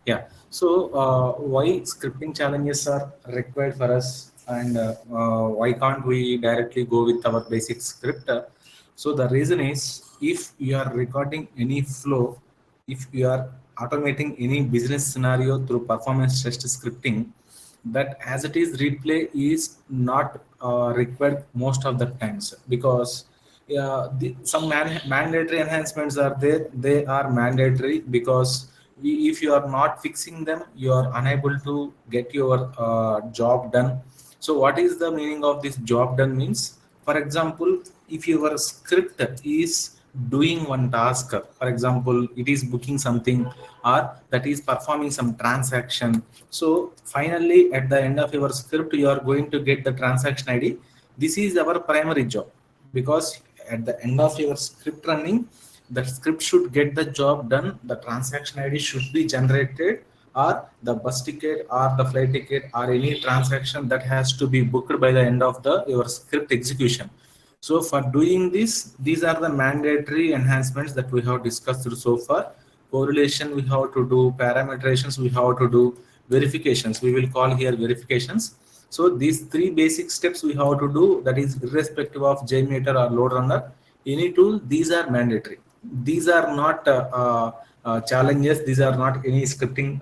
Yeah. So why scripting challenges are required for us, and why can't we directly go with our basic script? So the reason is, if you are recording any flow, if you are automating any business scenario through performance test scripting, that as it is replay is not required most of the times, because some mandatory enhancements are there. They are mandatory because if you are not fixing them, you are unable to get your job done. So what is the meaning of this job done means? For example, if your script is doing one task, for example, it is booking something, or that is performing some transaction. So finally, at the end of your script, you are going to get the transaction ID. This is our primary job, because at the end of your script running, the script should get the job done. The transaction ID should be generated, or the bus ticket or the flight ticket or any transaction that has to be booked by the end of the your script execution. So for doing this, these are the mandatory enhancements that we have discussed so far. Correlation we have to do, parameterizations we have to do, verifications we will call here verifications. So these three basic steps we have to do, that is irrespective of JMeter or LoadRunner, any tool, these are mandatory. These are not challenges, these are not any scripting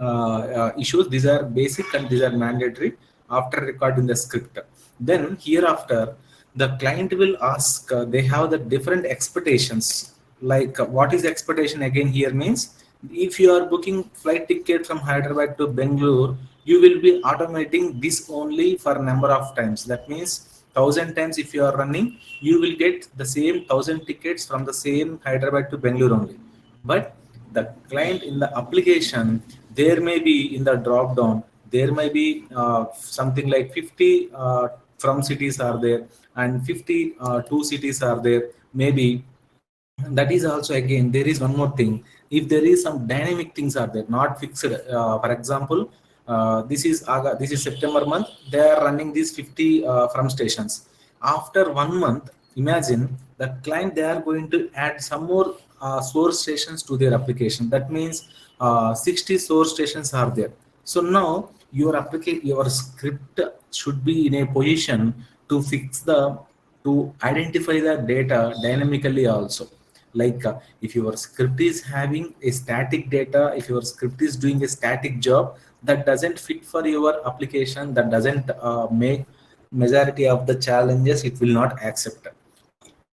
issues, these are basic and these are mandatory after recording the script. Then hereafter, the client will ask, they have the different expectations. Like what is expectation again here means, if you are booking flight ticket from Hyderabad to Bangalore, you will be automating this only for number of times. That means 1,000 times if you are running, you will get the same 1,000 tickets from the same Hyderabad to Bangalore only. But the client in the application, there may be in the drop down, there may be something like 50 from cities are there, and 50 two cities are there maybe. That is also, again, there is one more thing. If there is some dynamic things are there, not fixed, for example, this is September month, they are running these 50 from stations. After 1 month, imagine the client, they are going to add some more source stations to their application. That means 60 source stations are there. So now your application, your script should be in a position to fix the, to identify the data dynamically also. Like if your script is having a static data, if your script is doing a static job that doesn't fit for your application, that doesn't make majority of the challenges, it will not accept.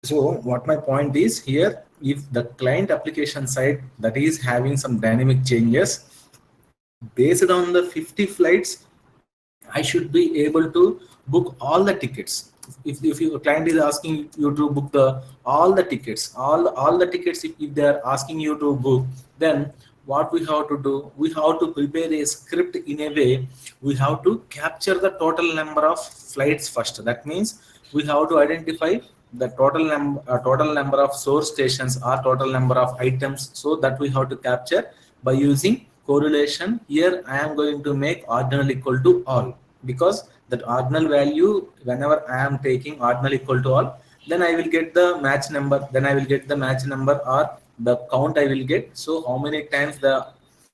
So what my point is here, if the client application side that is having some dynamic changes based on the 50 flights, I should be able to book all the tickets. If your client is asking you to book the all the tickets, all the tickets, if they are asking you to book, then what we have to do, we have to prepare a script in a way, we have to capture the total number of flights first. That means we have to identify the total number of source stations or total number of items, so that we have to capture by using correlation. Here I am going to make ordinal equal to all, because that ordinal value, whenever I am taking ordinal equal to all, then I will get the match number, then I will get the match number or the count I will get. So how many times the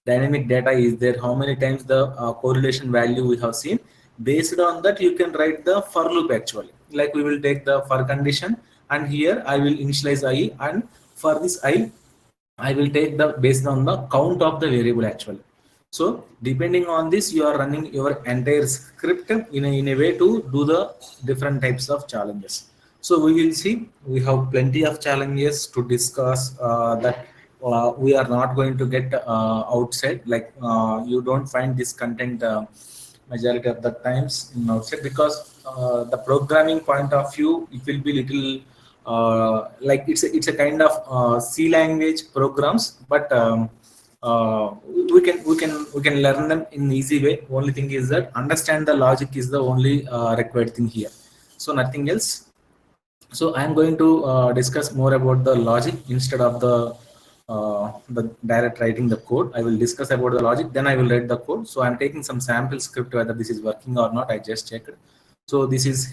dynamic data is there, how many times the correlation value we have seen. Based on that, you can write the for loop actually. Like we will take the for condition, and here I will initialize I, and for this I will take the based on the count of the variable actually. So depending on this, you are running your entire script in a way to do the different types of challenges. So we will see, we have plenty of challenges to discuss that we are not going to get outside. Like you don't find this content majority of the times in outside, because the programming point of view, it will be little like it's a kind of C language programs, but we can learn them in easy way. Only thing is that understand the logic is the only required thing here, so nothing else. So I am going to discuss more about the logic instead of the direct writing the code. I will discuss about the logic, then I will write the code. So I'm taking some sample script, whether this is working or not, I just checked. So this is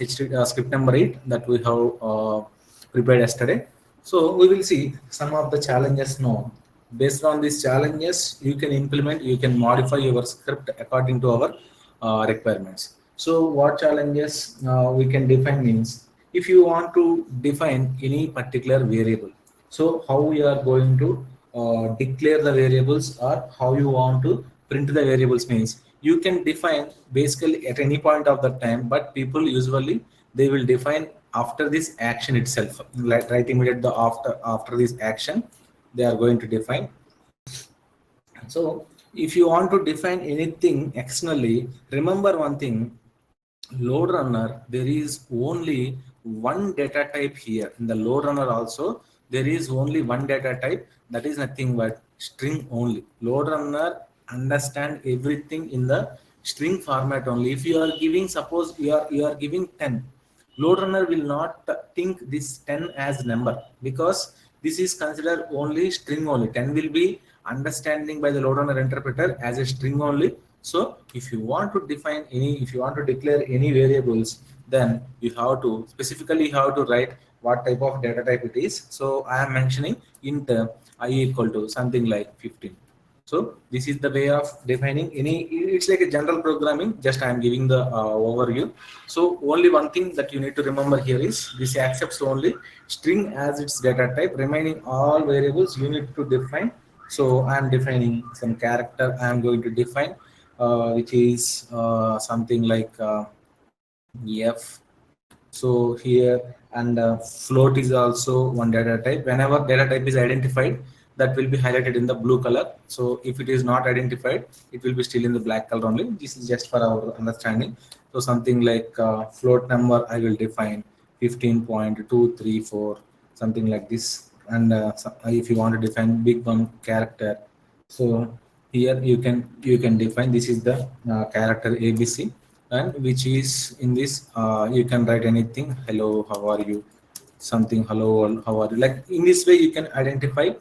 script number 8 that we have prepared yesterday. So we will see some of the challenges now. Based on these challenges, you can implement, you can modify your script according to our requirements. So what challenges we can define means, if you want to define any particular variable, so how we are going to declare the variables or how you want to print the variables means, you can define basically at any point of the time, but people usually they will define after this action itself, like right immediate the after this action they are going to define. So if you want to define anything externally, remember one thing, LoadRunner, there is only one data type here. In the LoadRunner also, there is only one data type, that is nothing but string only. LoadRunner understand everything in the string format only. If you are giving, suppose you are giving 10, LoadRunner will not think this 10 as number, because this is considered only string only. 10 will be understanding by the LoadRunner interpreter as a string only. So if you want to define any, if you want to declare any variables, then you have to specifically you have to write what type of data type it is. So I am mentioning int I equal to something like 15. So this is the way of defining any, it's like a general programming, just I am giving the overview. So only one thing that you need to remember here is this accepts only string as its data type, remaining all variables you need to define. So I am defining some character, I am going to define which is something like f. So here, and float is also one data type. Whenever data type is identified, that will be highlighted in the blue color. So if it is not identified, it will be still in the black color only. This is just for our understanding. So something like float number I will define 15.234, something like this. And if you want to define big one character, so here you can define this is the character ABC, and which is in this you can write anything, hello how are you, something hello how are you, like in this way you can identify,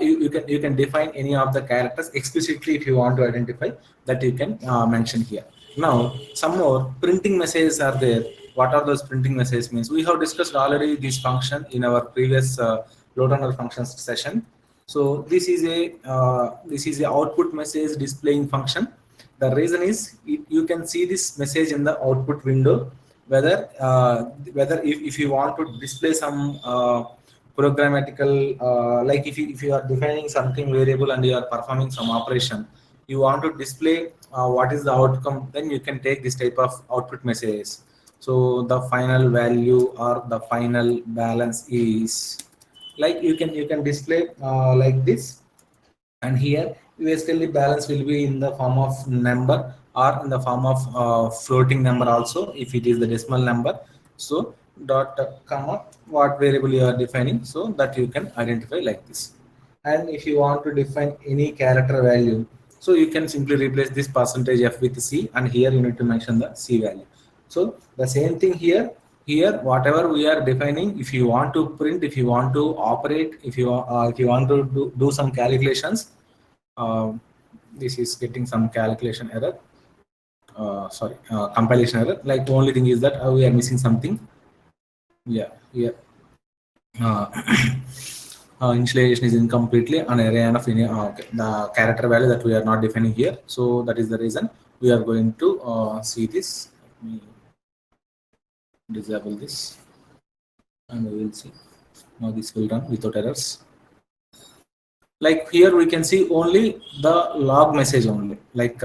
you can define any of the characters explicitly if you want to identify, that you can mention here. Now some more printing messages are there. What are those printing messages means, we have discussed already this function in our previous LoadRunner functions session. So this is a output message displaying function. The reason is you can see this message in the output window, whether if you want to display some programmatical, like if you are defining something variable and you are performing some operation, you want to display what is the outcome, then you can take this type of output messages. So the final value or the final balance is, like you can display like this, and here basically balance will be in the form of number or in the form of floating number also if it is the decimal number. So dot comma what variable you are defining, so that you can identify like this. And if you want to define any character value, so you can simply replace this percentage f with c, and here you need to mention the c value. So the same thing here. Here whatever we are defining, if you want to print, if you want to operate, if you want to do some calculations, this is getting some calculation error, sorry, compilation error. Like the only thing is that we are missing something. Yeah, yeah. uh, Initialization is incompletely an array of okay, the character value that we are not defining here, so that is the reason we are going to see this. Let me disable this and we will see. Now this will run without errors. Like here we can see only the log message only, like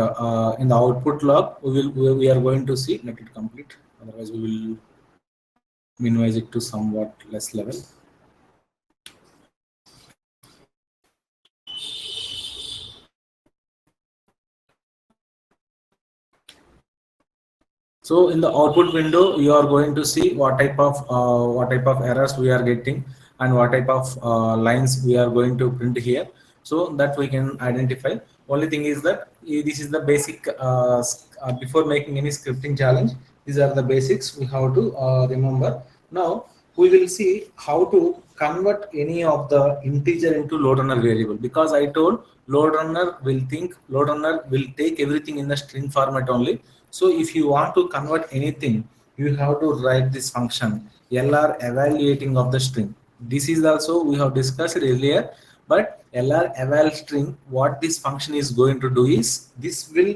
in the output log we are going to see, let it complete, otherwise we will minimize it to somewhat less level. So in the output window, you are going to see what type of errors we are getting and what type of lines we are going to print here, so that we can identify. Only thing is that this is the basic. Before making any scripting challenge, these are the basics we have to remember. Now we will see how to convert any of the integer into LoadRunner variable, because I told LoadRunner will take everything in the string format only. So if you want to convert anything, you have to write this function LR evaluating of the string. This is also we have discussed earlier. But LR eval string, what this function is going to do is this will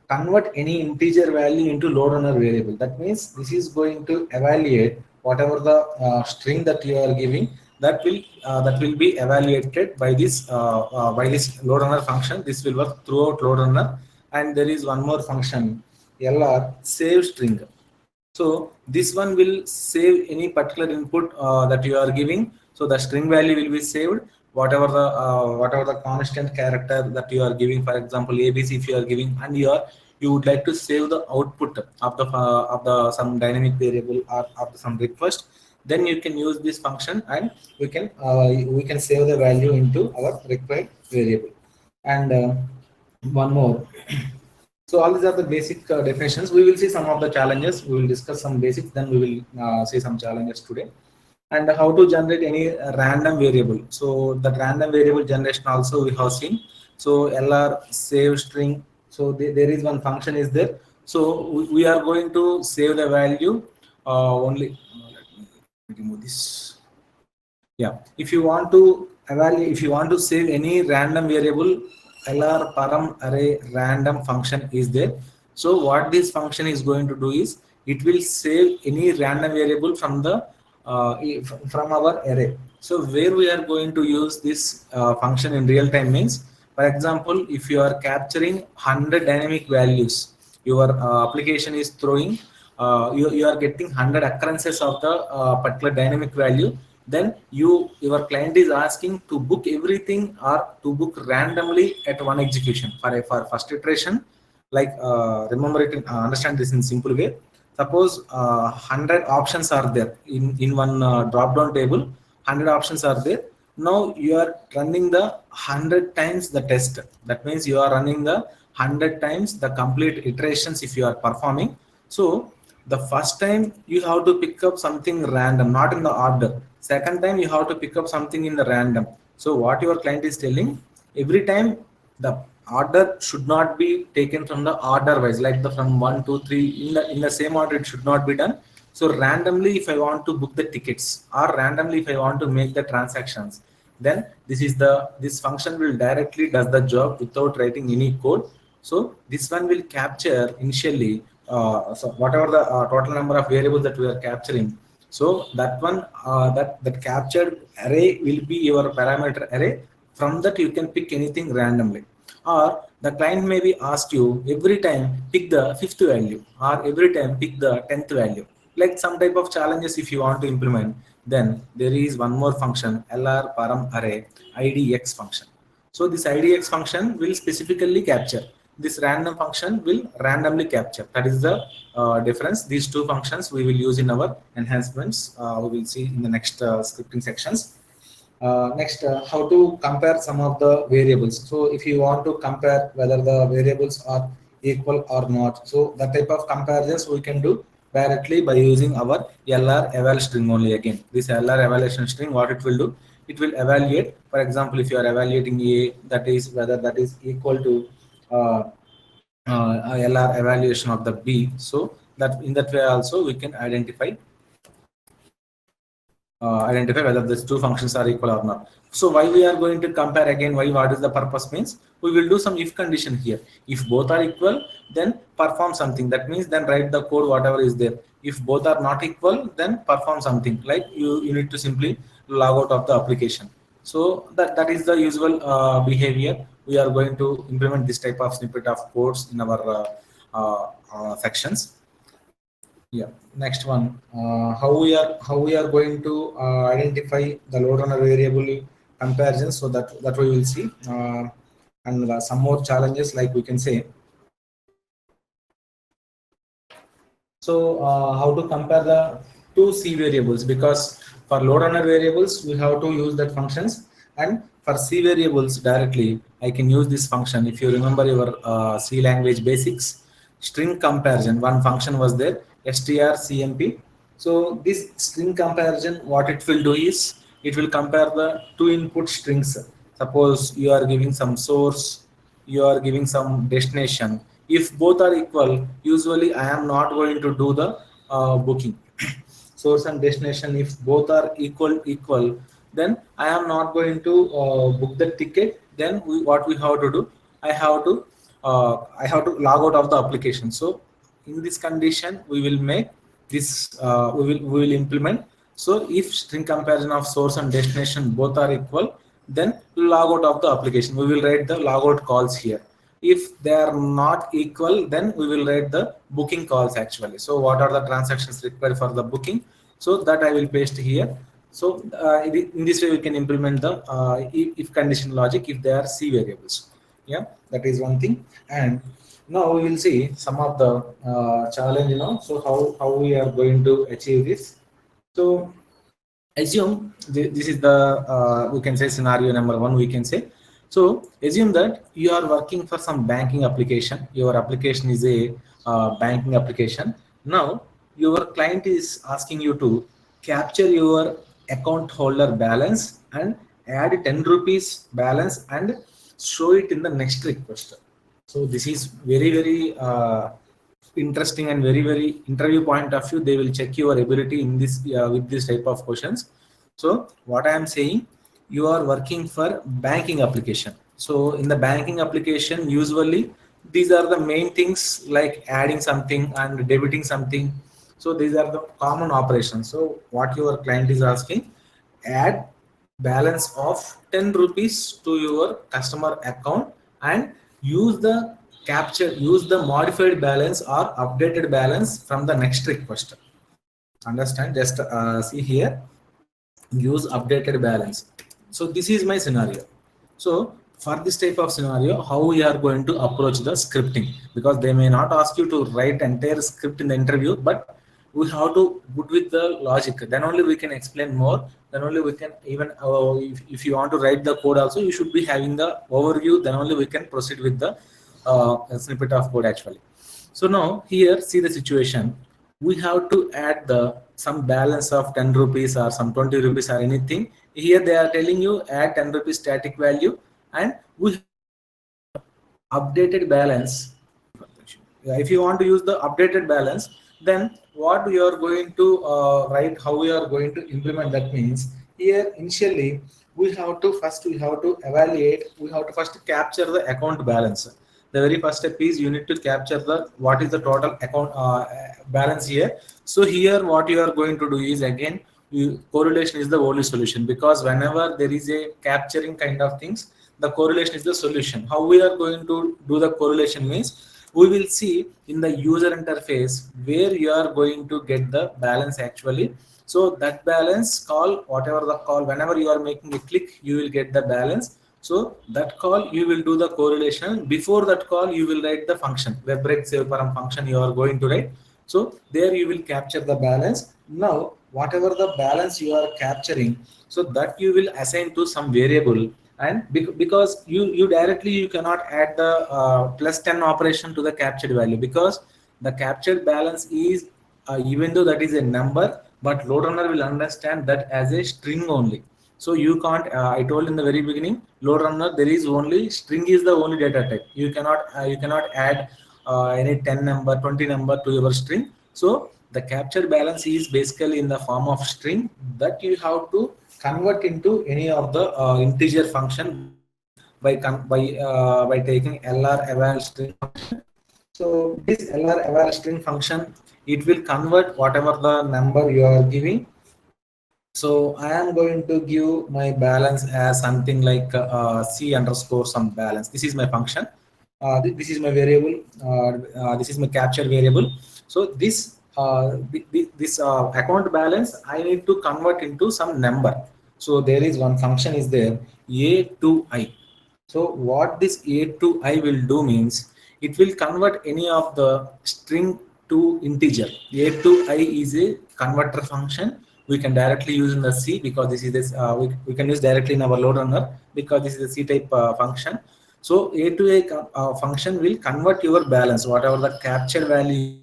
convert any integer value into LoadRunner variable. That means this is going to evaluate whatever the string that you are giving, that will be evaluated by this LoadRunner function. This will work throughout LoadRunner. And there is one more function, LR save string. So this one will save any particular input that you are giving. So the string value will be saved. Whatever the constant character that you are giving, for example, ABC, if you are giving, and you would like to save the output of the some dynamic variable or of some request, then you can use this function, and we can save the value into our required variable. And one more. So all these are the basic definitions. We will see some of the challenges. We will discuss some basics, then we will see some challenges today. And how to generate any random variable. So that random variable generation also we have seen. So LR save string. So there is one function is there. So we are going to save the value only. Let me remove this. Yeah, if you want to evaluate, if you want to save any random variable, lr param array random function is there. So what this function is going to do is it will save any random variable from the from our array. So where we are going to use this function in real time means, for example, if you are capturing 100 dynamic values, your application is throwing, you are getting 100 occurrences of the particular dynamic value, then your client is asking to book everything or to book randomly at one execution for first iteration. Like remember it, understand this in simple way. Suppose 100 options are there in one drop down table. 100 options are there. Now you are running the 100 times the test. That means you are running the 100 times the complete iterations if you are performing. So the first time you have to pick up something random, not in the order. Second time you have to pick up something in the random. So what your client is telling, every time the order should not be taken from the order wise, like the from 1 2 3 in the same order, it should not be done. So randomly if I want to book the tickets, or randomly if I want to make the transactions, then this function will directly does the job without writing any code. So this one will capture initially, so whatever the total number of variables that we are capturing. So that one, that captured array will be your parameter array. From that you can pick anything randomly. Or the client may be asked you every time pick the fifth value, or every time pick the 10th value, like some type of challenges if you want to implement. Then there is one more function, lr param array idx function. So this idx function will specifically capture, this random function will randomly capture. That is the difference. These two functions we will use in our enhancements. We will see in the next scripting sections. Next, how to compare some of the variables. So if you want to compare whether the variables are equal or not, so that type of comparisons we can do directly by using our LR eval string only. Again, this LR evaluation string, what it will do, it will evaluate. For example, if you are evaluating A, that is whether that is equal to uh, LR evaluation of the B. So that in that way also we can identify whether these two functions are equal or not. So why we are going to compare again? Why? What is the purpose means? We will do some if condition here. If both are equal, then perform something. That means then write the code whatever is there. If both are not equal, then perform something. Like you need to simply log out of the application. So that is the usual behavior. We are going to implement this type of snippet of codes in our sections. Yeah, next one. How we are going to identify the load runner variable comparison, so that we will see, and some more challenges like we can say. So how to compare the two C variables, because for load runner variables we have to use that functions, and for C variables directly I can use this function. If you remember your C language basics, string comparison, one function was there, strcmp. So this string comparison, what it will do is it will compare the two input strings. Suppose you are giving some source, you are giving some destination. If both are equal, usually I am not going to do the booking. Source and destination, if both are equal, then I am not going to book the ticket. Then what we have to do, I have to log out of the application. So in this condition, we will make this we will implement. So if string comparison of source and destination both are equal, then log out of the application. We will write the logout calls here. If they are not equal, then we will write the booking calls actually. So what are the transactions required for the booking? So that I will paste here. So in this way we can implement the if condition logic if they are C variables. Yeah, that is one thing. And now we will see some of the challenge. So how we are going to achieve this. So assume this is the we can say scenario number one, we can say. So assume that you are working for some banking application. Your application is a banking application. Now your client is asking you to capture your account holder balance and add 10 rupees balance and show it in the next request. So this is very very interesting and very very interview point of view. They will check your ability in this with this type of questions. So what I am saying, you are working for banking application. So in the banking application, usually these are the main things like adding something and debiting something. So these are the common operations. So what your client is asking, add balance of 10 rupees to your customer account and use the modified balance or updated balance from the next request. Understand? Just see here, use updated balance. So this is my scenario. So for this type of scenario, how we are going to approach the scripting, because they may not ask you to write entire script in the interview, but we have to put with the logic. Then only we can explain more. Then only we can even if you want to write the code also, you should be having the overview. Then only we can proceed with the snippet of code actually. So now here, see the situation. We have to add the some balance of 10 rupees or some 20 rupees or anything. Here they are telling you add 10 rupees static value, and we have updated balance. If you want to use the updated balance, then what we are going to write, how we are going to implement that means, here initially we have to evaluate, we have to first capture the account balance. The very first step is you need to capture the what is the total account balance here. So here what you are going to do is, again, correlation is the only solution, because whenever there is a capturing kind of things, the correlation is the solution. How we are going to do the correlation means, we will see in the user interface where you are going to get the balance actually. So that balance call, whatever the call, whenever you are making a click, you will get the balance. So that call you will do the correlation. Before that call you will write the function, web break save param function you are going to write. So there you will capture the balance. Now whatever the balance you are capturing, so that you will assign to some variable. And because you directly you cannot add the plus 10 operation to the captured value, because the captured balance is even though that is a number, but LoadRunner will understand that as a string only. So you can't I told in the very beginning, LoadRunner, there is only string is the only data type. You cannot add any 10 number 20 number to your string. So the captured balance is basically in the form of string that you have to convert into any of the integer function by taking lr eval string function. So this lr eval string function, it will convert whatever the number you are giving. So I am going to give my balance as something like c underscore some balance. This is my function. This is my variable. This is my capture variable. So this account balance I need to convert into some number. So there is one function is there, a to I. So what this a to I will do means, it will convert any of the string to integer. A to I is a converter function. We can directly use in the C, because this is this we can use directly in our LoadRunner, because this is a C type function. So A to A function will convert your balance, whatever the capture value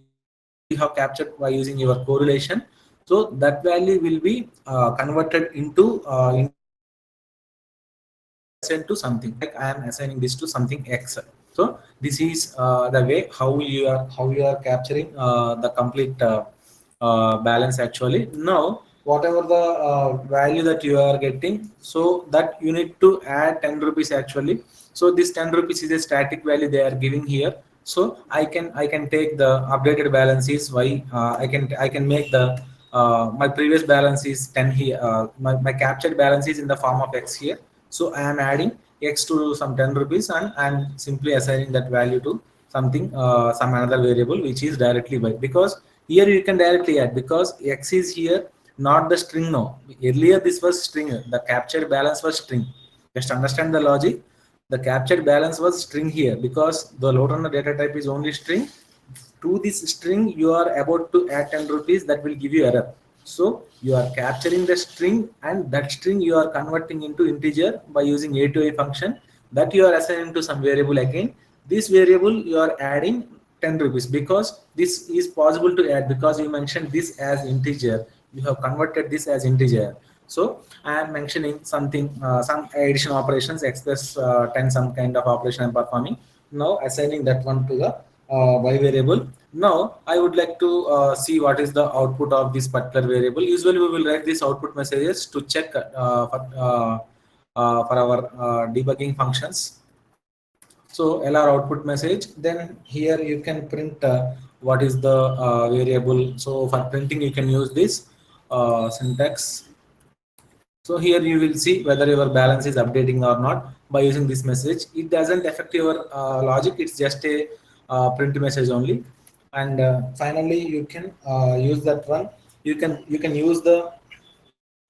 you have captured by using your correlation. So that value will be converted into assigned to something, like I am assigning this to something X. So this is the way how you are capturing the complete balance actually. Now whatever the value that you are getting, so that you need to add 10 rupees actually. So this 10 rupees is a static value they are giving here. So I can take the updated balance is y. I can make the my previous balance is 10 here. My captured balance is in the form of x here. So I am adding x to some 10 rupees, and simply assigning that value to something, some another variable which is directly y, because here you can directly add because x is here, not the string. No, earlier this was string, the captured balance was string. Just understand the logic. The captured balance was string here because the LoadRunner data type is only string. To this string you are about to add 10 rupees, that will give you error. So you are capturing the string, and that string you are converting into integer by using a to a function that you are assigning to some variable again. This variable you are adding 10 rupees because this is possible to add because you mentioned this as integer. You have converted this as integer. So I am mentioning something, some addition operations, x plus 10, some kind of operation I'm performing. Now assigning that one to the y variable. Now I would like to see what is the output of this particular variable. Usually we will write these output messages to check for our debugging functions. So LR output message, then here you can print what is the variable. So for printing you can use this syntax. So here you will see whether your balance is updating or not by using this message. It doesn't affect your logic. It's just a print message only. And finally, you can use that one. You can use the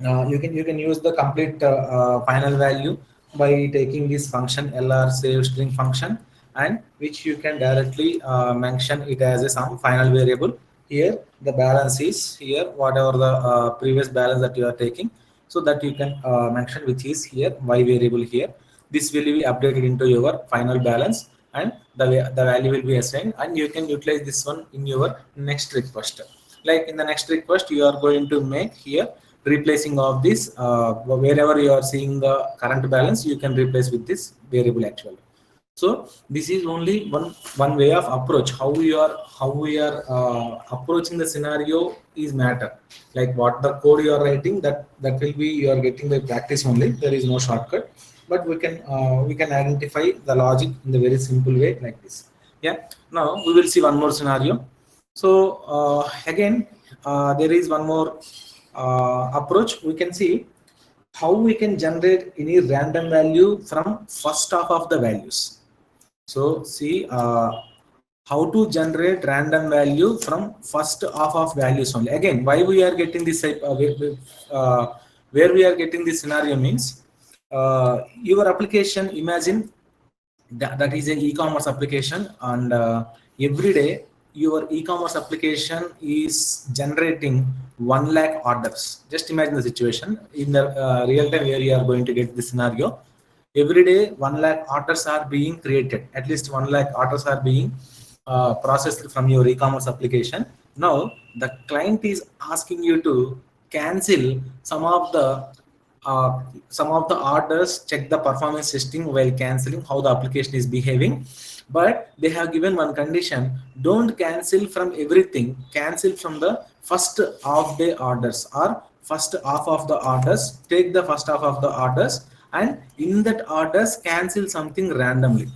you can use the complete final value by taking this function lr save string function, and which you can directly mention it as a some final variable. Here the balance is here, whatever the previous balance that you are taking, so that you can mention which is here y variable here. This will be updated into your final balance, and the value will be assigned, and you can utilize this one in your next request. Like in the next request you are going to make here replacing of this, wherever you are seeing the current balance, you can replace with this variable actually. So this is only one way of approach. How we are approaching the scenario is matter. Like what the code you are writing, that will be you are getting by practice only. There is no shortcut, but we can identify the logic in the very simple way like this. Yeah. Now we will see one more scenario. So again, there is one more approach. We can see how we can generate any random value from first half of the values. So see how to generate random value from first half of values only. Again, why we are getting this type where we are getting this scenario means, your application, imagine that is an e-commerce application, and every day your e-commerce application is generating 1 lakh orders. Just imagine the situation in the real time where you are going to get this scenario. Every day 1 lakh orders are being created, at least 1 lakh orders are being processed from your e-commerce application. Now the client is asking you to cancel some of the orders, check the performance testing while canceling how the application is behaving. But they have given one condition: don't cancel from everything, cancel from the first half day orders, or first half of the orders. Take the first half of the orders, and in that orders cancel something randomly.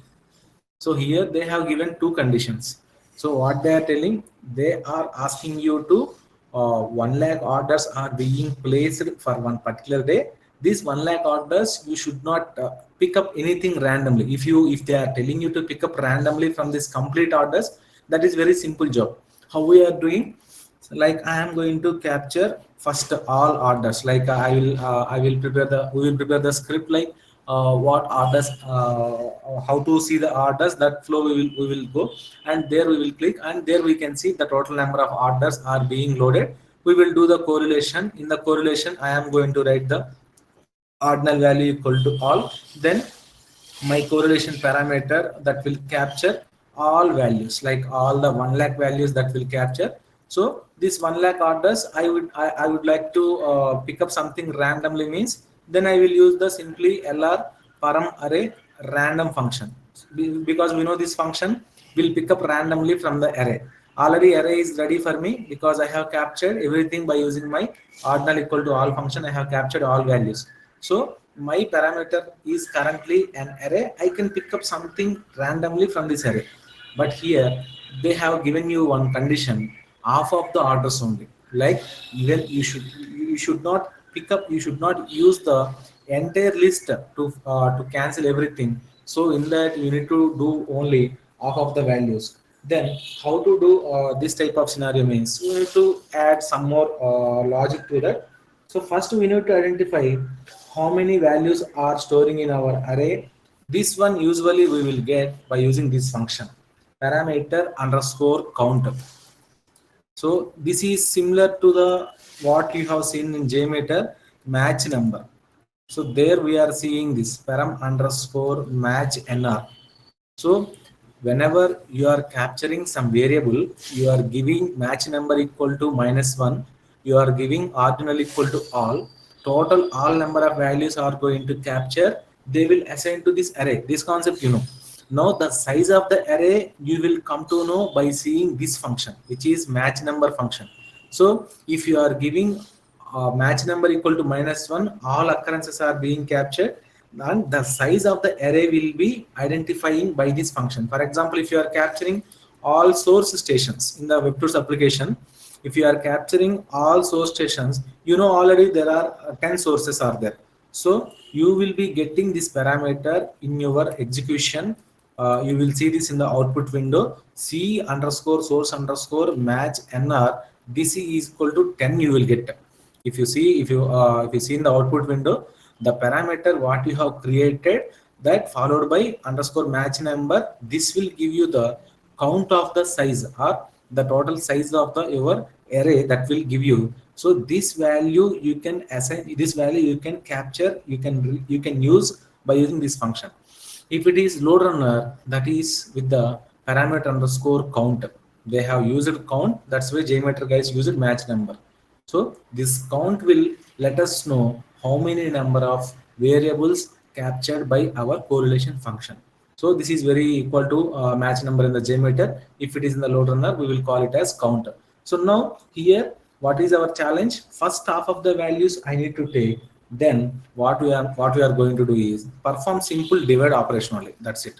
So here they have given two conditions. So what they are telling, they are asking you to 1 lakh orders are being placed for one particular day. These 1 lakh orders, you should not pick up anything randomly. If they are telling you to pick up randomly from this complete orders, that is very simple job. How we are doing? So like I am going to capture first all orders. Like I will prepare the we will prepare the script, like what orders, how to see the orders. That flow we will go, and there we will click, and there we can see the total number of orders are being loaded. We will do the correlation. In the correlation, I am going to write the ordinal value equal to all. Then my correlation parameter that will capture all values, like all the 1 lakh values that will capture. So this 1 lakh orders, I would like to pick up something randomly means, then I will use the simply lr param array random function. Because we know this function will pick up randomly from the array. already array is ready for me because I have captured everything by using my ordinal equal to all function. I have captured all values. So my parameter is currently an array. I can pick up something randomly from this array, but here they have given you one condition, half of the orders only. Like, even you should not pick up, you should not use the entire list to cancel everything. So in that you need to do only half of the values. Then how to do this type of scenario means we need to add some more logic to that. So first we need to identify how many values are storing in our array. This one usually we will get by using this function, parameter underscore count. So this is similar to the what you have seen in JMeter match number. So there we are seeing this param underscore match nr. So whenever you are capturing some variable, you are giving match number equal to -1, you are giving ordinal equal to all, total all number of values are going to capture, they will assign to this array. This concept you know. Now the size of the array you will come to know by seeing this function, which is match number function. So if you are giving match number equal to -1, all occurrences are being captured, and the size of the array will be identifying by this function. For example, if you are capturing all source stations in the web tools application, if you are capturing all source stations, you know already there are 10 sources are there. So you will be getting this parameter in your execution. You will see this in the output window, c underscore source underscore match nr, this is equal to 10 you will get. If you see in the output window, the parameter what you have created, that followed by underscore match number, this will give you the count of the size or the total size of the your array, that will give you. So this value you can assign, this value you can capture, you can use by using this function. If it is LoadRunner, that is with the parameter underscore count. They have used count. That's why JMeter guys use it match number. So this count will let us know how many number of variables captured by our correlation function. So this is very equal to match number in the JMeter. If it is in the LoadRunner, we will call it as count. So now here, what is our challenge? First half of the values I need to take. Then what we are going to do is perform simple divide operation only. That's it.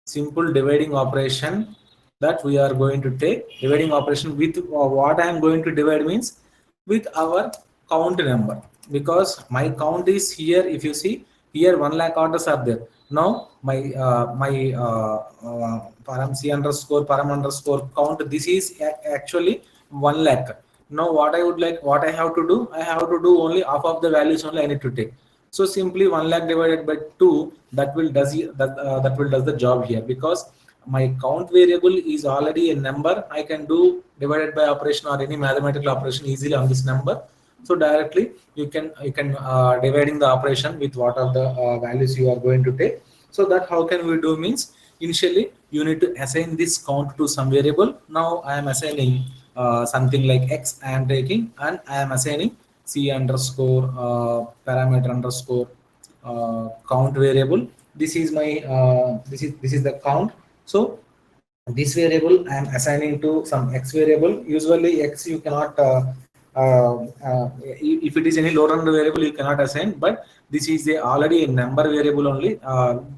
Simple dividing operation that we are going to take. Dividing operation with what I am going to divide means with our count number, because my count is here. If you see here, 1 lakh orders are there. Now my param c underscore param underscore count, this is actually 1 lakh. Now what I would like, what I have to do, I have to do only half of the values only I need to take. So simply 1 lakh divided by 2, that will does the job here, because my count variable is already a number. I can do divided by operation or any mathematical operation easily on this number. So directly you can dividing the operation with what are the values you are going to take. So that how can we do means, initially you need to assign this count to some variable. Now I am assigning something like x I am taking, and I am assigning c underscore parameter underscore count variable. This is my this is the count. So this variable I am assigning to some x variable. Usually x you cannot if it is any low run variable you cannot assign, but this is already a number variable only.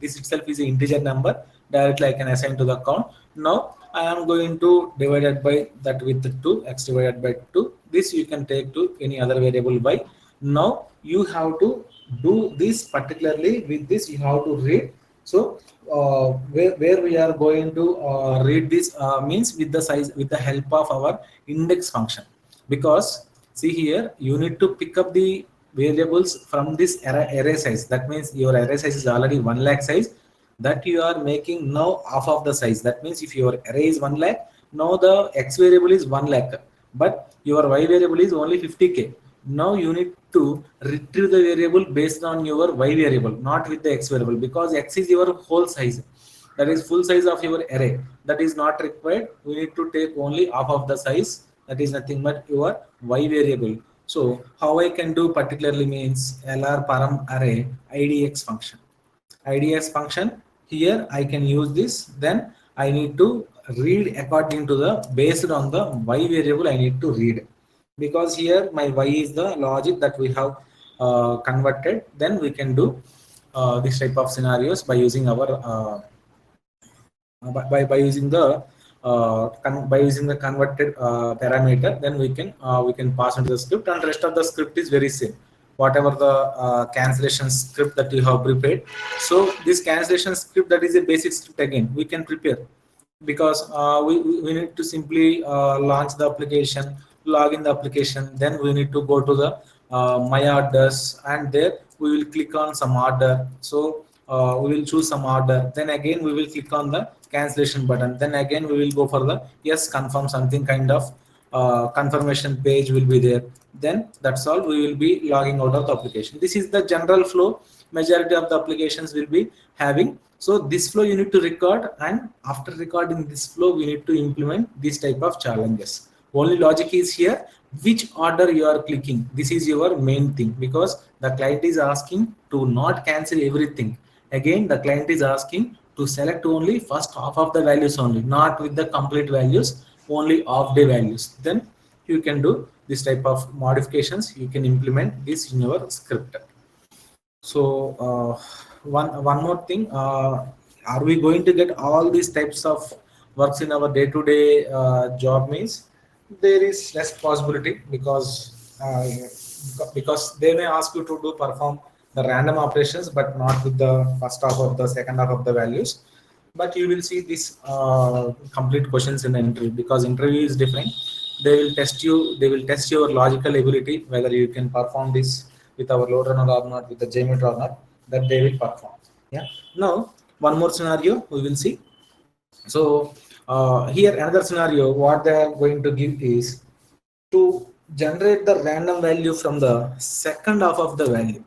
This itself is an integer number. Directly I can assign to the count. Now I am going to divide it by that with 2, x divided by 2. This you can take to any other variable by. Now you have to do this particularly with this, you have to read. So where we are going to read this means with the size, with the help of our index function. Because see here, you need to pick up the variables from this array size. That means your array size is already 1 lakh size, that you are making now half of the size. That means if your array is 1 lakh, now the x variable is 1 lakh, but your y variable is only 50k. Now you need to retrieve the variable based on your y variable, not with the x variable, because x is your whole size. That is full size of your array. That is not required. We need to take only half of the size. That is nothing but your y variable. So how I can do particularly means lr param array idx function. Idx function, here I can use this. Then I need to read according to the based on the y variable I need to read, because here my y is the logic that we have converted. Then we can do this type of scenarios by using our by using the by using the converted parameter. Then we can pass into the script, and rest of the script is very same, whatever the cancellation script that you have prepared. So this cancellation script, that is a basic script, again we can prepare, because we need to simply launch the application, log in the application, then we need to go to the my orders, and there we will click on some order. So we will choose some order, then again we will click on the cancellation button, then again we will go for the yes confirm, something kind of confirmation page will be there. Then that's all, we will be logging out of the application. This is the general flow majority of the applications will be having. So this flow you need to record, and after recording this flow we need to implement this type of challenges. Only logic is here, which order you are clicking, this is your main thing, because the client is asking to not cancel everything. Again the client is asking to select only first half of the values only, not with the complete values, only half day values. Then you can do this type of modifications, you can implement this in your script. So one more thing, are we going to get all these types of works in our day-to-day job? Means there is less possibility, because they may ask you to do perform the random operations, but not with the first half of the second half of the values. But you will see this complete questions in the interview, because interview is different. They will test you, they will test your logical ability, whether you can perform this with our LoadRunner or not, with the JMeter or not, that they will perform. Yeah. Now one more scenario we will see. So here another scenario, what they are going to give is to generate the random value from the second half of the value.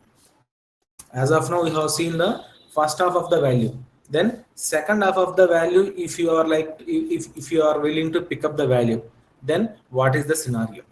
As of now we have seen the first half of the value, then second half of the value, if you are like, if you are willing to pick up the value, then what is the scenario?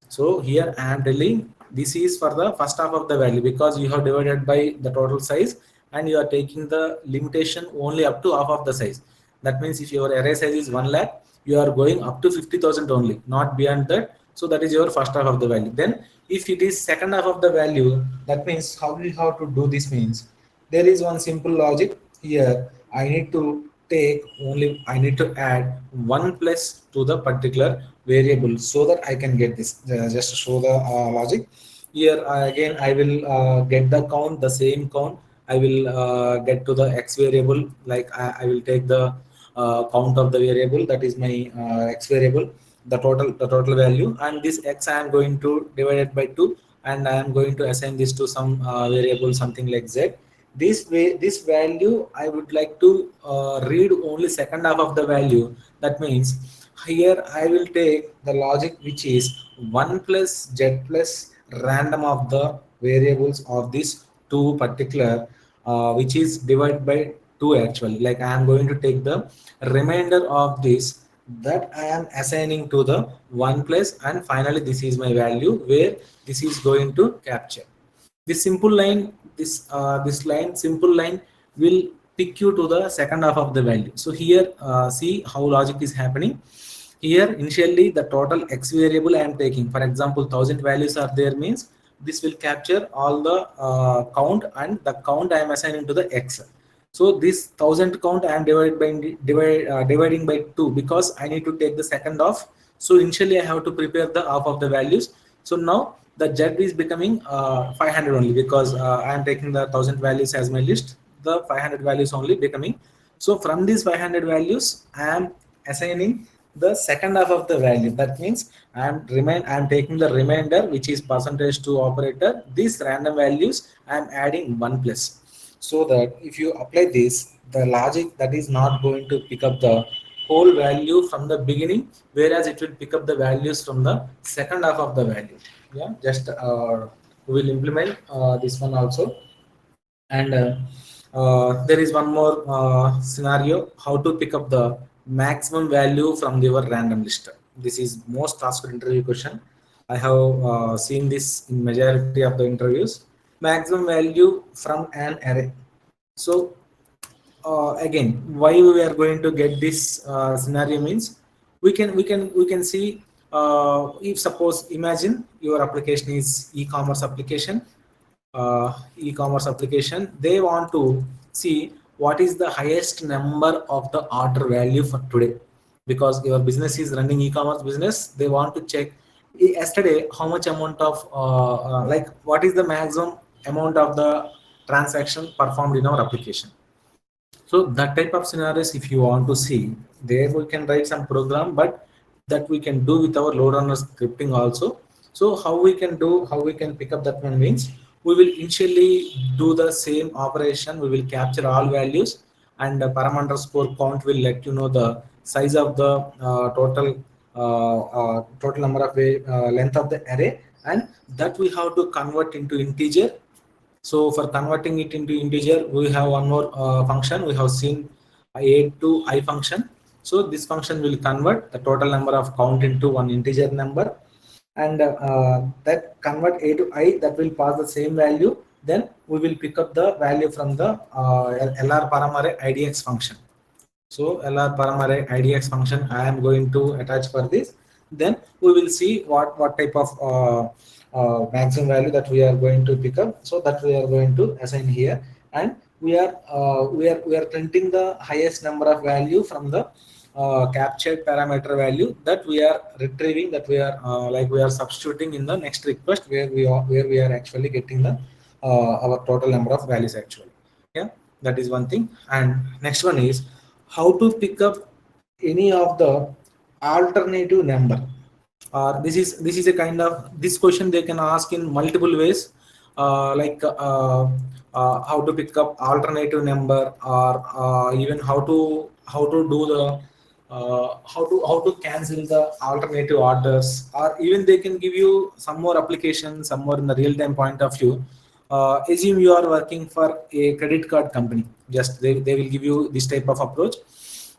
So here I am telling this is for the first half of the value, because you have divided by the total size, and you are taking the limitation only up to half of the size. That means if your array size is 1 lakh, you are going up to 50,000 only, not beyond that. So that is your first half of the value. Then if it is second half of the value, that means how we have to do this means there is one simple logic here. I need to take only, I need to add 1 plus to the particular variable, so that I can get this. Just to show the logic here, again I will get the count, the same count. I will get to the x variable, like I will take the count of the variable, that is my x variable, the total value, and this x I am going to divide it by 2, and I am going to assign this to some variable, something like z. This way, this value I would like to read only second half of the value. That means here I will take the logic which is 1 plus z plus random of the variables of this two particular, which is divided by 2 actually. Like I am going to take the remainder of this, that I am assigning to the 1 plus, and finally this is my value where this is going to capture. This simple line, this line, simple line will pick you to the second half of the value. So here see how logic is happening. Here initially the total x variable I am taking, for example 1000 values are there, means this will capture all the count, and the count I am assigning to the x. So this 1000 count I am dividing by 2, because I need to take the second half. So initially I have to prepare the half of the values. So now the z is becoming 500 only, because I am taking the 1000 values as my list, the 500 values only becoming. So from these 500 values I am assigning the second half of the value. That means I am taking the remainder, which is percentage to operator. These random values I am adding 1 plus, so that if you apply this, the logic that is not going to pick up the whole value from the beginning, whereas it will pick up the values from the second half of the value. Yeah, just we will implement this one also. And there is one more scenario, how to pick up the maximum value from your random list. This is most asked interview question. I have seen this in majority of the interviews. Maximum value from an array. So again, why we are going to get this scenario means we can see, if suppose imagine your application is e-commerce application, e-commerce application, they want to see what is the highest number of the order value for today, because your business is running e-commerce business. They want to check yesterday how much amount of like what is the maximum amount of the transaction performed in our application. So that type of scenarios, if you want to see, there we can write some program, but that we can do with our LoadRunner scripting also. So how we can pick up that one means, we will initially do the same operation. We will capture all values, and the param underscore count will let you know the size of the total number of length of the array, and that we have to convert into integer. So for converting it into integer, we have one more function. We have seen a to I function. So this function will convert the total number of count into one integer number, and that convert a to I, that will pass the same value. Then we will pick up the value from the LR param array IDX function. So LR param array IDX function I am going to attach for this. Then we will see what type of maximum value that we are going to pick up. So that we are going to assign here, and we are printing the highest number of value from the captured parameter value that we are retrieving, that we are like we are substituting in the next request, where we are actually getting the our total number of values actually. Yeah, that is one thing. And next one is how to pick up any of the alternative number. This is a kind of, this question they can ask in multiple ways, how to pick up alternative number, or even how to do the how to cancel the alternative orders, or even they can give you some more applications, some more in the real time point of view. Assume you are working for a credit card company. Just they will give you this type of approach.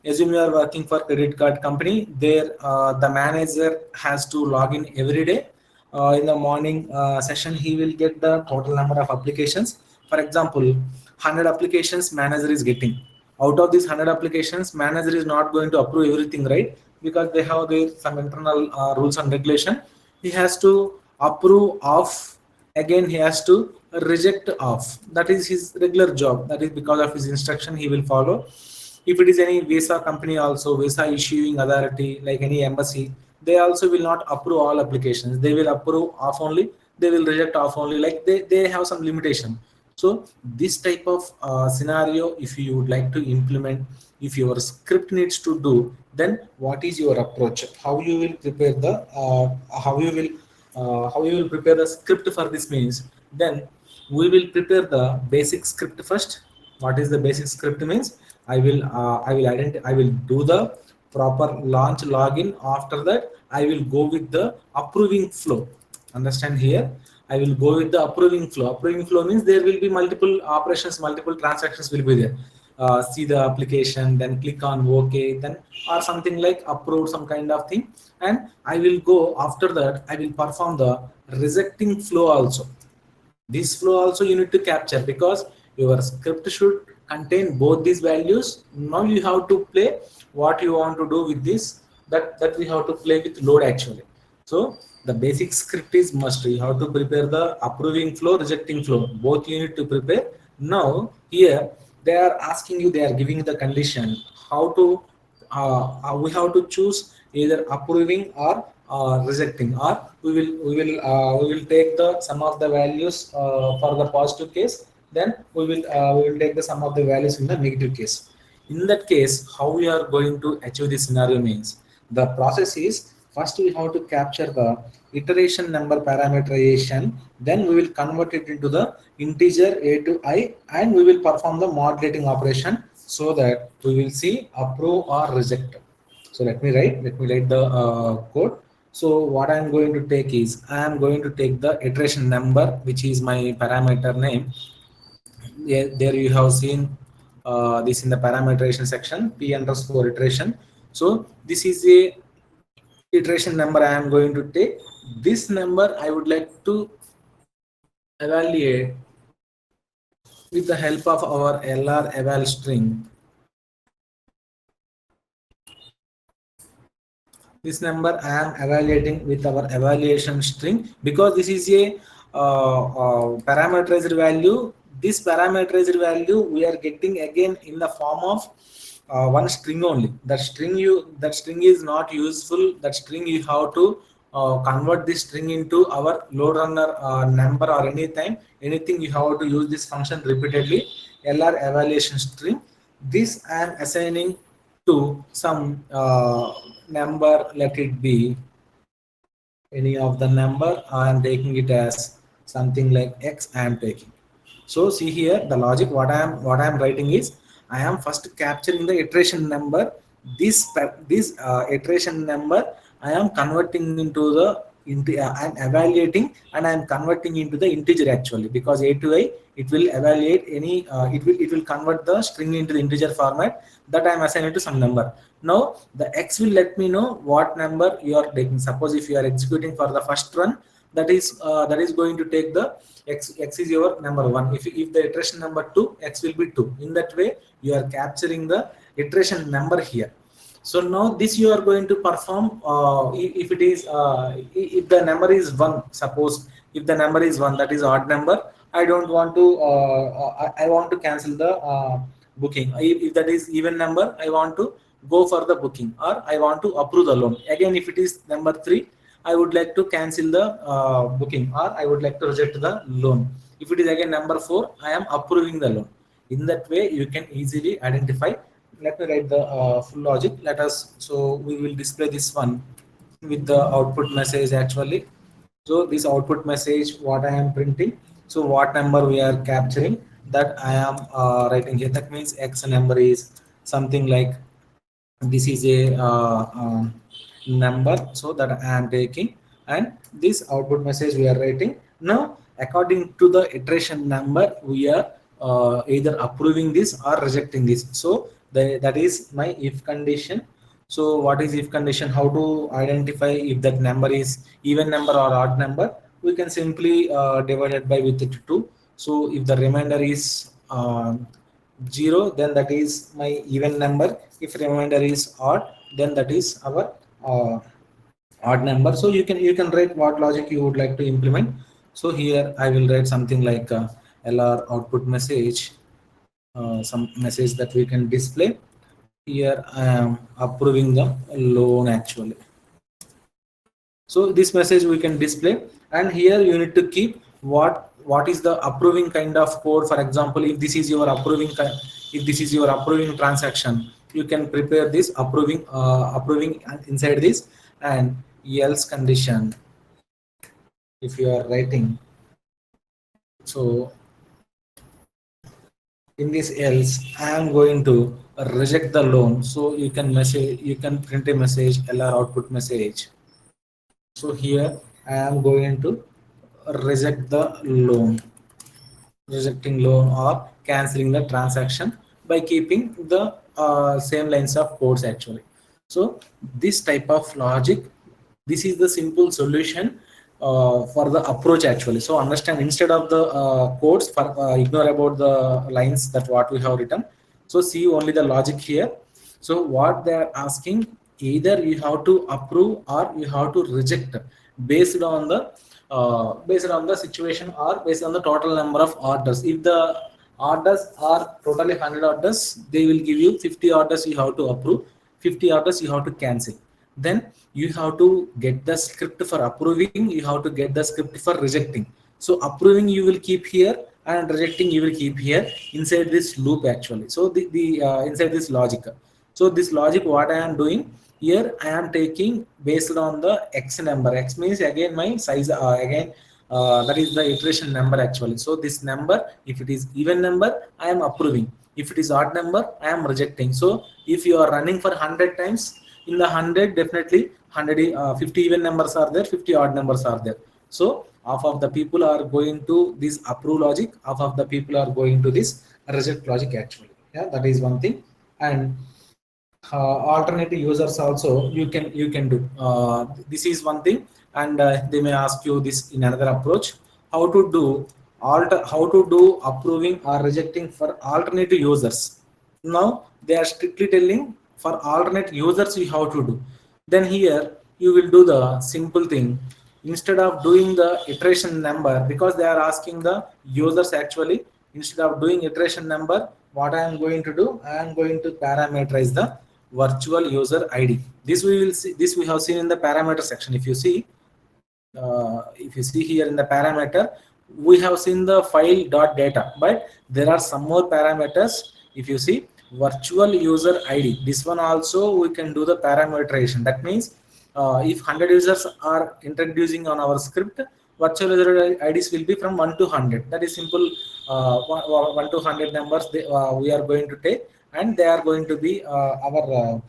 Assume you are working for credit card company. There the manager has to log in every day. In the morning session, he will get the total number of applications. For example, 100 applications manager is getting. Out of these 100 applications, manager is not going to approve everything, right? Because they have their some internal rules and regulation. He has to approve of, again he has to reject off. That is his regular job. That is because of his instruction he will follow. If it is any visa company, also visa issuing authority like any embassy, they also will not approve all applications. They will approve off only, they will reject off only, like they have some limitation. So this type of scenario, if you would like to implement, if your script needs to do, then what is your approach, how you will prepare the how you will prepare the script for this means, then we will prepare the basic script first. What is the basic script means, I will do the proper launch login. After that, I will go with the approving flow. Understand here, I will go with the approving flow. Approving flow means there will be multiple operations, multiple transactions will be there. See the application, then click on OK, then or something like approve some kind of thing, and I will go. After that, I will perform the rejecting flow also. This flow also you need to capture, because your script should contain both these values. Now you have to play what you want to do with this, that we have to play with load actually. So the basic script is must. You have to prepare the approving flow, rejecting flow, both you need to prepare. Now here they are asking you, they are giving the condition how to we have to choose either approving or rejecting, or we will take the sum of the values for the positive case, then we will take the sum of the values in the negative case. In that case, how we are going to achieve this scenario means, the process is, first we have to capture the iteration number parameterization, then we will convert it into the integer a to I, and we will perform the modulating operation, so that we will see approve or reject. So let me write the code. So what I am going to take is, I am going to take the iteration number, which is my parameter name. There you have seen this in the parameterization section, p underscore iteration. So this is a iteration number I am going to take. This number I would like to evaluate with the help of our LR eval string, this number I am evaluating with our evaluation string, because this is a parameterized value. This parameterized value we are getting again in the form of one string only. That string is not useful. That string you have to convert this string into our load runner number, or anything you have to use this function repeatedly. LR evaluation string, this I am assigning to some number, let it be any of the number. I am taking it as something like x I am taking. So see here the logic, what I am writing is, I am first capturing the iteration number. This iteration number I am converting into the I'm evaluating, and I am converting into the integer actually, because a to I it will evaluate any it will convert the string into the integer format that I am assigning to some number. Now the x will let me know what number you are taking. Suppose if you are executing for the first run, that is going to take the x is your number one. If the iteration number two, x will be two. In that way you are capturing the iteration number here. So now this you are going to perform if it is if the number is one. Suppose if the number is one, that is odd number. I don't want to I want to cancel the booking. If that is even number, I want to go for the booking, or I want to approve the loan. Again, if it is number three, I would like to cancel the booking, or I would like to reject the loan. If it is again number four, I am approving the loan. In that way you can easily identify. Let me write the full logic. Let us, so we will display this one with the output message actually. So this output message, what I am printing, so what number we are capturing, that I am writing here. That means x number is something like, this is a number, so that I am taking, and this output message we are writing. Now according to the iteration number, we are either approving this or rejecting this. So that is my if condition. So what is if condition? How to identify if that number is even number or odd number? We can simply divide it by with it 2. So if the remainder is 0, then that is my even number. If remainder is odd, then that is our uh, odd number. So you can write what logic you would like to implement. So here I will write something like LR output message, some message that we can display. Here I am approving the loan actually. So this message we can display, and here you need to keep what is the approving kind of code. For example, if this is your if this is your approving transaction, you can prepare this approving inside this, and else condition if you are writing. So in this else, I am going to reject the loan. So you can print a message, LR output message. So here I am going to reject the loan, rejecting loan or canceling the transaction by keeping the same lines of codes actually. So this type of logic, this is the simple solution for the approach actually. So understand, instead of the codes, for ignore about the lines that what we have written. So see only the logic here. So what they are asking, either you have to approve or you have to reject based on the situation, or based on the total number of orders. If the orders are totally 100 orders, they will give you 50 orders you have to approve, 50 orders you have to cancel. Then you have to get the script for approving, you have to get the script for rejecting. So approving you will keep here, and rejecting you will keep here inside this loop actually. So the inside this logic. So this logic, what I am doing here, I am taking based on the x number. X means again my size, again that is the iteration number actually. So this number, if it is even number, I am approving. If it is odd number, I am rejecting. So if you are running for 100 times, in the 100 definitely 100 50 even numbers are there, 50 odd numbers are there. So half of the people are going to this approve logic, half of the people are going to this reject logic actually. Yeah, that is one thing. And alternative users also you can do this is one thing. And they may ask you this in another approach, how to do how to do approving or rejecting for alternative users. Now they are strictly telling for alternate users you have to do. Then here you will do the simple thing. Instead of doing the iteration number, because they are asking the users actually, instead of doing iteration number, what I am going to do, I am going to parameterize the virtual user id. This we will see, this we have seen in the parameter section. If you see here in the parameter, we have seen the file dot data, but there are some more parameters. If you see virtual user id, this one also we can do the parameterization. That means if 100 users are introducing on our script, virtual user ids will be from 1 to 100. That is simple. 1 to 100 numbers we are going to take, and they are going to be our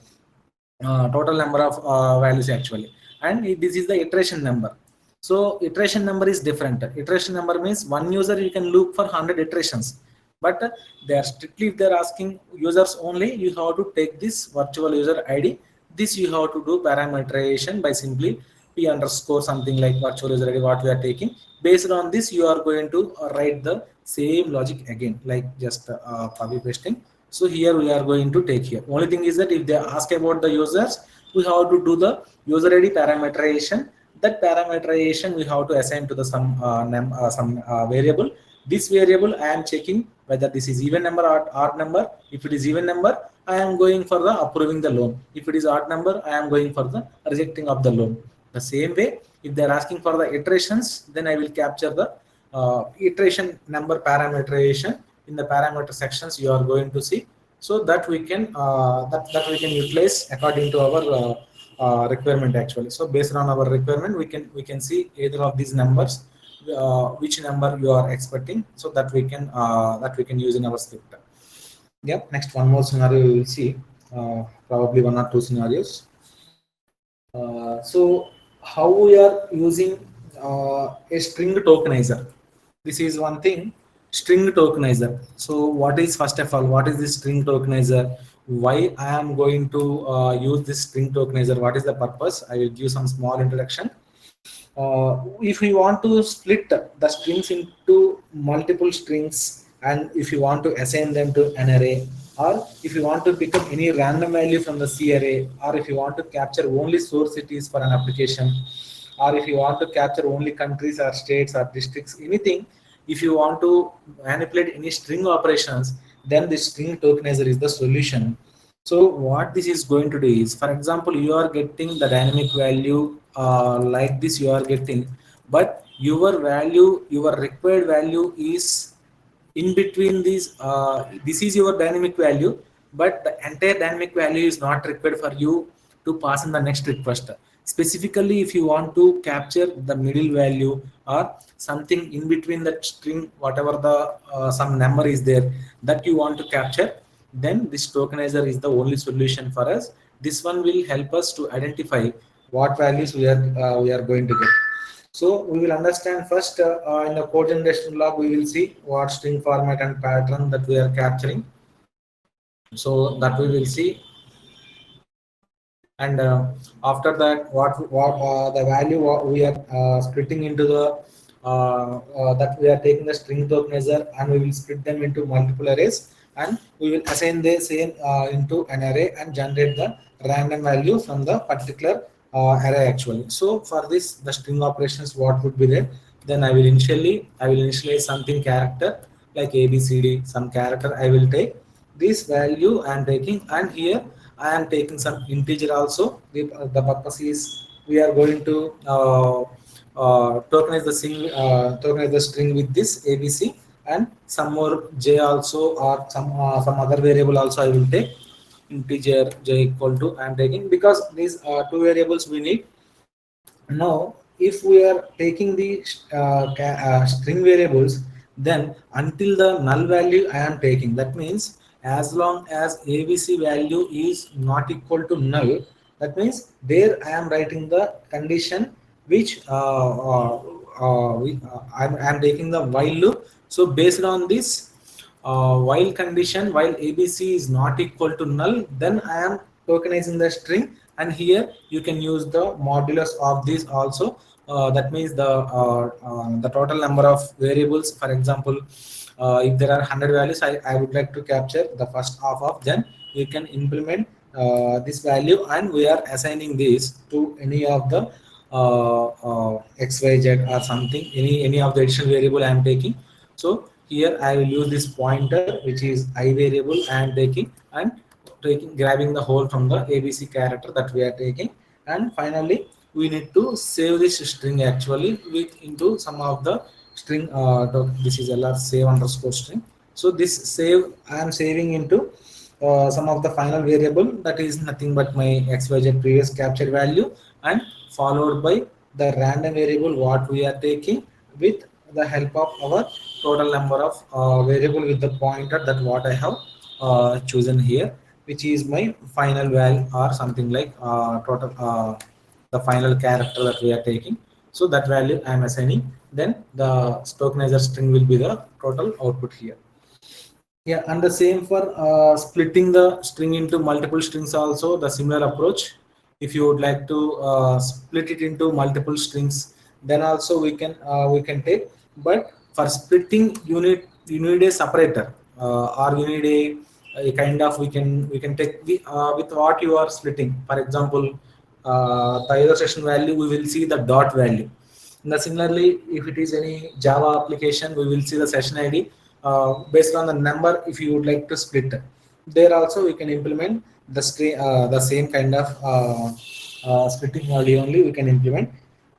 total number of values actually. And this is the iteration number. So iteration number is different. Iteration number means one user you can loop for 100 iterations, but they are strictly, if they are asking users only, you have to take this virtual user id. This you have to do parameterization by simply p underscore something like virtual user id what we are taking. Based on this you are going to write the same logic again, like just copy pasting. So here we are going to take here. Only thing is that if they ask about the users, we have to do the user id parameterization. That parameterization we have to assign to the some variable. This variable I am checking whether this is even number or odd number. If it is even number, I am going for the approving the loan. If it is odd number, I am going for the rejecting of the loan. The same way, if they are asking for the iterations, then I will capture the iteration number parameterization in the parameter sections you are going to see, so that we can that we can utilize according to our requirement actually. So based on our requirement, we can see either of these numbers, which number you are expecting, so that we can use in our script. Yeah, next one more scenario we will see, probably one or two scenarios. So how we are using a string tokenizer. This is one thing, string tokenizer. So what is, first of all, what is this string tokenizer? Why I am going to use this string tokenizer? What is the purpose? I will give some small introduction. If we want to split the strings into multiple strings, and if you want to assign them to an array, or if you want to pick up any random value from the C array, or if you want to capture only source cities for an application, or if you want to capture only countries or states or districts, anything, if you want to manipulate any string operations, then the string tokenizer is the solution. So what this is going to do is, for example, you are getting the dynamic value like this you are getting, but your value, your required value is in between these. This is your dynamic value, but the entire dynamic value is not required for you to pass in the next request. Specifically, if you want to capture the middle value or something in between that string, whatever the some number is there that you want to capture, then this tokenizer is the only solution for us. This one will help us to identify what values we are going to get. So we will understand first in the code generation log, we will see what string format and pattern that we are capturing. So that we will see, and after that what the value what we are splitting into the that we are taking the string tokenizer, and we will split them into multiple arrays, and we will assign the same into an array and generate the random value from the particular array actually. So for this, the string operations what would be there, then I will initialize something character like abcd, some character I will take. This value I am taking, and here I am taking some integer also. The purpose is we are going to tokenize the string with this abc, and some more j also, or some other variable also I will take. Integer j equal to I am taking, because these two variables we need. Now, if we are taking the string variables, then until the null value I am taking, that means as long as ABC value is not equal to null, that means there I am writing the condition which I am taking the while loop. So based on this while condition, while ABC is not equal to null, then I am tokenizing the string, and here you can use the modulus of this also. that means the total number of variables. For example, if there are 100 values, I would like to capture the first half of, then you can implement this value, and we are assigning this to any of the xyz or something, any of the additional variable I am taking. So here I will use this pointer, which is I variable I am taking, and grabbing the whole from the abc character that we are taking. And finally we need to save this string actually with into some of the string. This is lr save underscore string. So this save I am saving into some of the final variable, that is nothing but my xyz previous captured value, and followed by the random variable what we are taking with the help of our total number of variable with the pointer that what I have chosen here, which is my final value or something like total the final character that we are taking. So that value I am assigning, then the tokenizer string will be the total output here. Yeah, and the same for splitting the string into multiple strings also, the similar approach. If you would like to split it into multiple strings, then also we can take. But for splitting, you need a separator, or you need a kind of, we can take with what you are splitting. For example, the illustration value we will see the dot value. Now, similarly, if it is any Java application, we will see the session ID based on the number. If you would like to split, there also we can implement the same kind of splitting value only we can implement.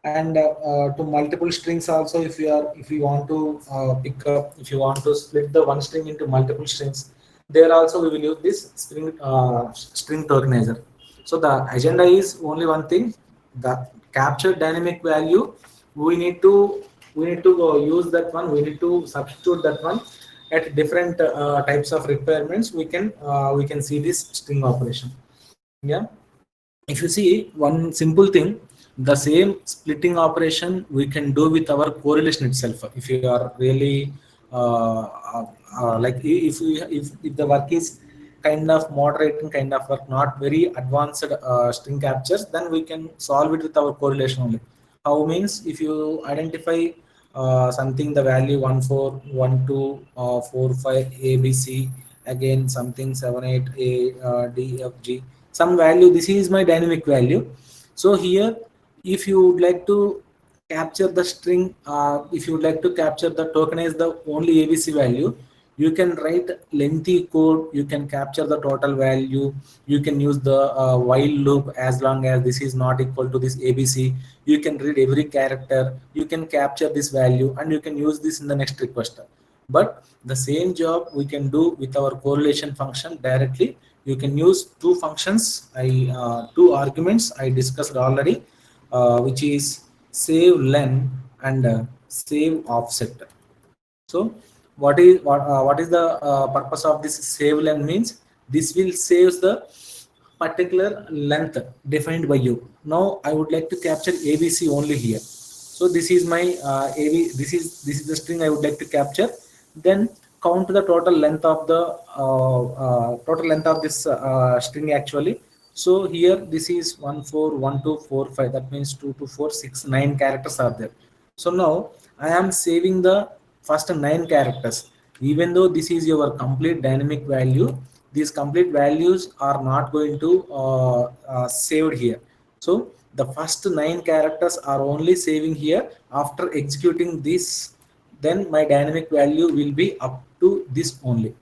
And to multiple strings also, if you want to pick up, if you want to split the one string into multiple strings, there also we will use this string tokenizer. So the agenda is only one thing: the capture dynamic value. We need to use that one. We need to substitute that one at different types of requirements. We can see this string operation. Yeah, if you see one simple thing, the same splitting operation we can do with our correlation itself. If you are really like if the work is kind of moderating kind of work, not very advanced string captures, then we can solve it with our correlation only. How means, if you identify something, the value 141245 abc, again something 78 a d f g, some value, this is my dynamic value. So here, if you would like to capture the string, if you would like to capture the tokenize the only abc value, you can write lengthy code, you can capture the total value, you can use the while loop. As long as this is not equal to this abc, you can read every character, you can capture this value, and you can use this in the next request. But the same job we can do with our correlation function directly. You can use two functions, two arguments I discussed already, which is save len and save offset. So what is the purpose of this save len means? This will save the particular length defined by you. Now I would like to capture abc only here. So this is my this is the string I would like to capture. Then count the total length of the this string actually. So here this is 141245. That means 2 to 4 6 9 characters are there. So now I am saving the first 9 characters. Even though this is your complete dynamic value, these complete values are not going to saved here. So the first 9 characters are only saving here. After executing this, then my dynamic value will be up to this only.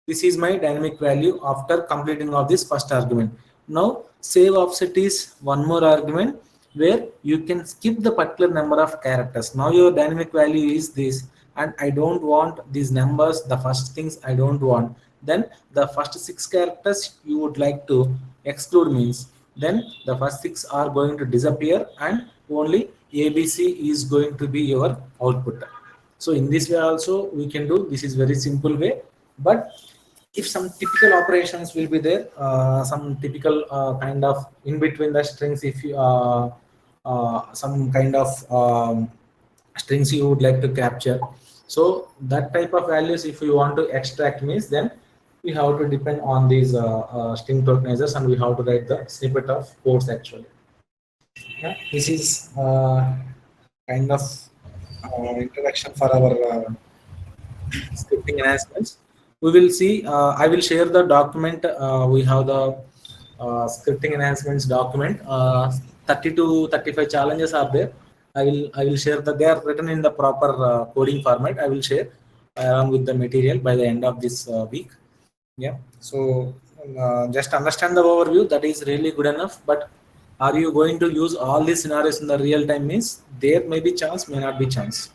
This is my dynamic value after completing of this first argument. Now save offset is one more argument where you can skip the particular number of characters. Now your dynamic value is this, and I don't want these numbers, the first things I don't want. Then the first 6 characters you would like to exclude means, then the first 6 are going to disappear and only ABC is going to be your output. So in this way also we can do. This is very simple way. But if some typical operations will be there, some typical kind of in between the strings, if you some kind of strings you would like to capture, so that type of values if you want to extract means, then we have to depend on these string tokenizers, and we have to write the snippet of codes actually. Yeah, this is kind of introduction for our scripting enhancements. We will see. I will share the document. We have the scripting enhancements document. 30 to 35 challenges are there. I will share the. They are written in the proper coding format. I will share along with the material by the end of this week. Yeah. So just understand the overview. That is really good enough. But are you going to use all these scenarios in the real time? Means there may be chance, may not be chance.